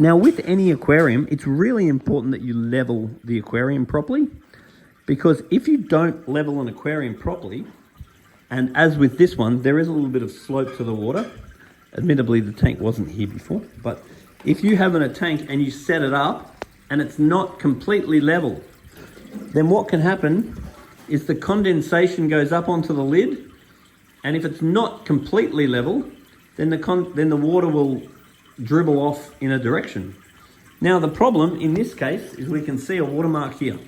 Now with any aquarium, it's really important that you level the aquarium properly, because if you don't level an aquarium properly, and as with this one, there is a little bit of slope to the water. Admittedly, the tank wasn't here before, but if you have a tank and you set it up and it's not completely level, then what can happen is the condensation goes up onto the lid, and if it's not completely level, then the water will dribble off in a direction. Now the problem in this case is we can see a watermark here.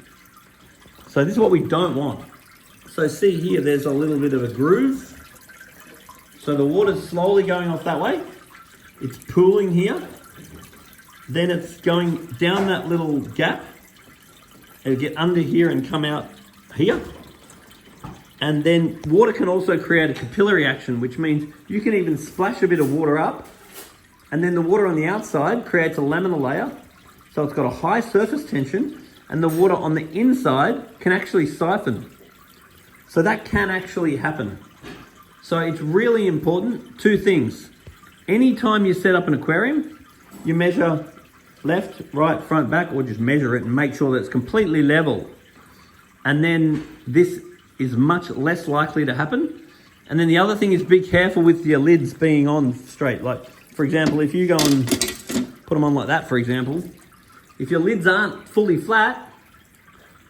So this is what we don't want. So see here, there's a little bit of a groove. So the water's slowly going off that way. It's pooling here. Then it's going down that little gap. It'll get under here and come out here. And then water can also create a capillary action, which means you can even splash a bit of water up, and then the water on the outside creates a laminar layer. So it's got a high surface tension, and the water on the inside can actually siphon. So that can actually happen. So it's really important, two things. Anytime you set up an aquarium, you measure left, right, front, back, or just measure it and make sure that it's completely level. And then this is much less likely to happen. And then the other thing is be careful with your lids being on straight. Like, for example, if you go and put them on like that, for example, if your lids aren't fully flat,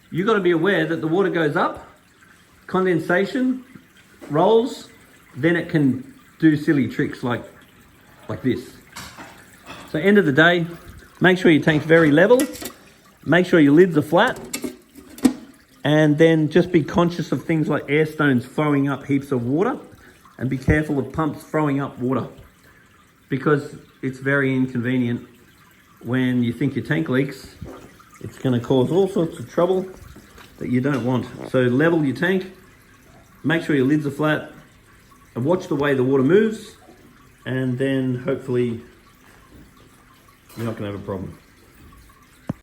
you've got to be aware that the water goes up, condensation rolls, then it can do silly tricks like this. So end of the day, make sure your tank's very level, make sure your lids are flat, and then just be conscious of things like air stones throwing up heaps of water, and be careful of pumps throwing up water, because it's very inconvenient when you think your tank leaks. It's going to cause all sorts of trouble that you don't want. So level your tank, make sure your lids are flat, and watch the way the water moves, and then hopefully you're not going to have a problem.